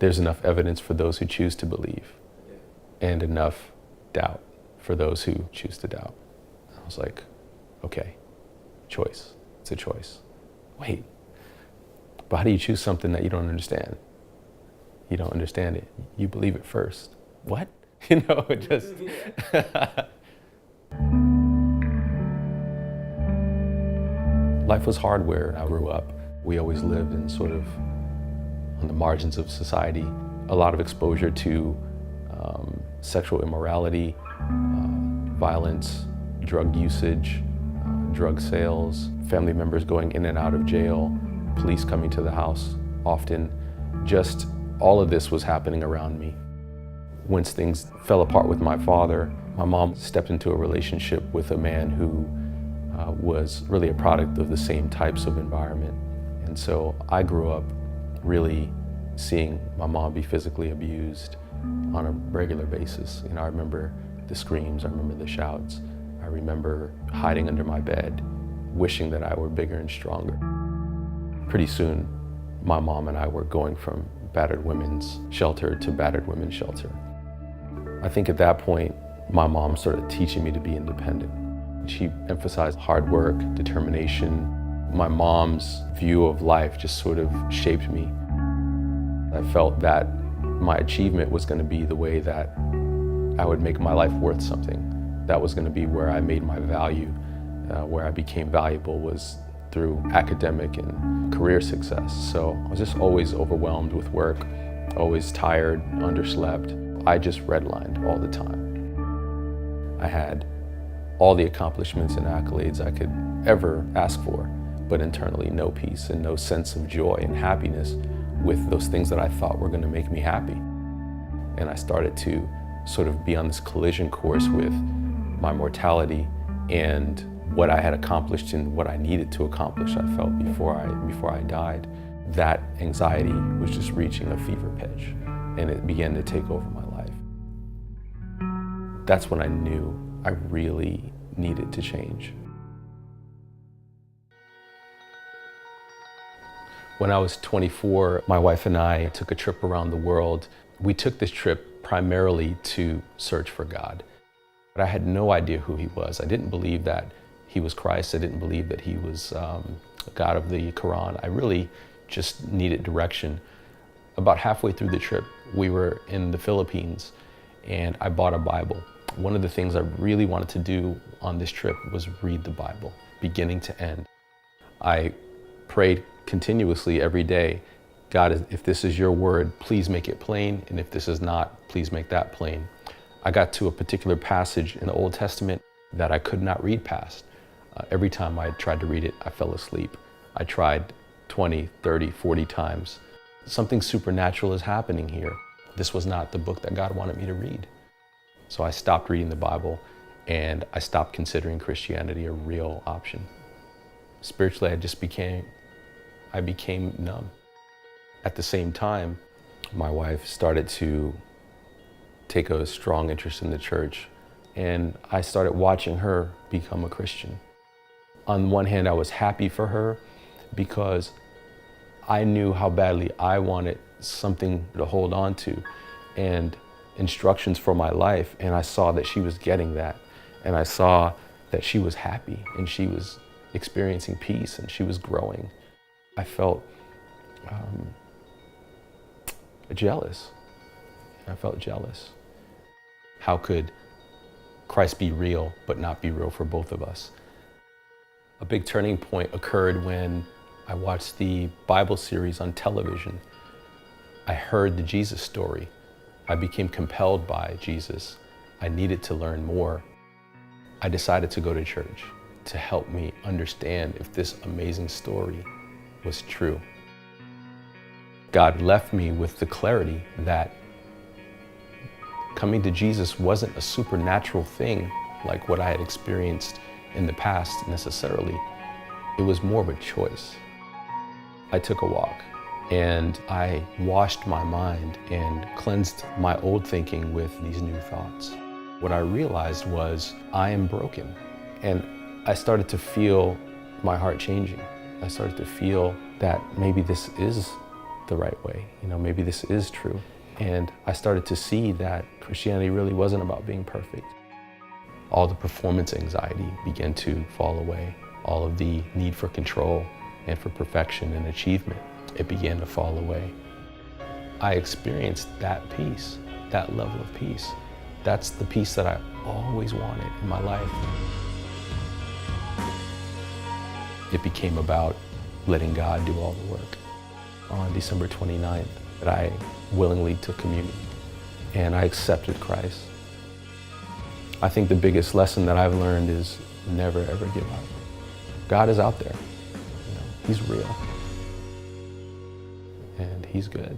there's enough evidence for those who choose to believe and enough doubt for those who choose to doubt. I was like, okay, choice. It's a choice. Wait, but how do you choose something that you don't understand? You don't understand it. You believe it first. What? You know, it just... Life was hard where I grew up. We always lived in sort of on the margins of society. A lot of exposure to sexual immorality, violence, drug usage, drug sales, family members going in and out of jail, police coming to the house often. Just all of this was happening around me. Once things fell apart with my father, my mom stepped into a relationship with a man who was really a product of the same types of environment. And so I grew up really seeing my mom be physically abused on a regular basis. You know, I remember the screams, I remember the shouts, I remember hiding under my bed, wishing that I were bigger and stronger. Pretty soon, my mom and I were going from battered women's shelter to battered women's shelter. I think at that point, my mom started teaching me to be independent. She emphasized hard work, determination. My mom's view of life just sort of shaped me. I felt that my achievement was going to be the way that I would make my life worth something. That was going to be where I made my value, where I became valuable was through academic and career success. So I was just always overwhelmed with work, always tired, underslept. I just redlined all the time. I had all the accomplishments and accolades I could ever ask for, but internally no peace and no sense of joy and happiness with those things that I thought were going to make me happy. And I started to sort of be on this collision course with my mortality and what I had accomplished and what I needed to accomplish, I felt, before I died. That anxiety was just reaching a fever pitch, and it began to take over my life. That's when I knew I really needed to change. When I was 24, my wife and I took a trip around the world. We took this trip primarily to search for God. But I had no idea who he was. I didn't believe that he was Christ. I didn't believe that he was God of the Quran. I really just needed direction. About halfway through the trip, we were in the Philippines, and I bought a Bible. One of the things I really wanted to do on this trip was read the Bible, beginning to end. I prayed continuously every day, God, if this is your word, please make it plain, and if this is not, please make that plain. I got to a particular passage in the Old Testament that I could not read past. Every time I tried to read it, I fell asleep. I tried 20, 30, 40 times. Something supernatural is happening here. This was not the book that God wanted me to read. So I stopped reading the Bible, and I stopped considering Christianity a real option. Spiritually, I became numb. At the same time, my wife started to take a strong interest in the church, and I started watching her become a Christian. On one hand, I was happy for her because I knew how badly I wanted something to hold on to and instructions for my life, and I saw that she was getting that, and I saw that she was happy and she was experiencing peace and she was growing. I felt jealous. I felt jealous. How could Christ be real but not be real for both of us? A big turning point occurred when I watched the Bible series on television. I heard the Jesus story. I became compelled by Jesus. I needed to learn more. I decided to go to church to help me understand if this amazing story was true. God left me with the clarity that coming to Jesus wasn't a supernatural thing like what I had experienced in the past necessarily. It was more of a choice. I took a walk and I washed my mind and cleansed my old thinking with these new thoughts. What I realized was I am broken, and I started to feel my heart changing. I started to feel that maybe this is the right way. You know, maybe this is true. And I started to see that Christianity really wasn't about being perfect. All the performance anxiety began to fall away. All of the need for control and for perfection and achievement, it began to fall away. I experienced that peace, that level of peace. That's the peace that I always wanted in my life. It became about letting God do all the work. On December 29th, that I willingly took communion and I accepted Christ. I think the biggest lesson that I've learned is never ever give up. God is out there. You know, He's real. And He's good.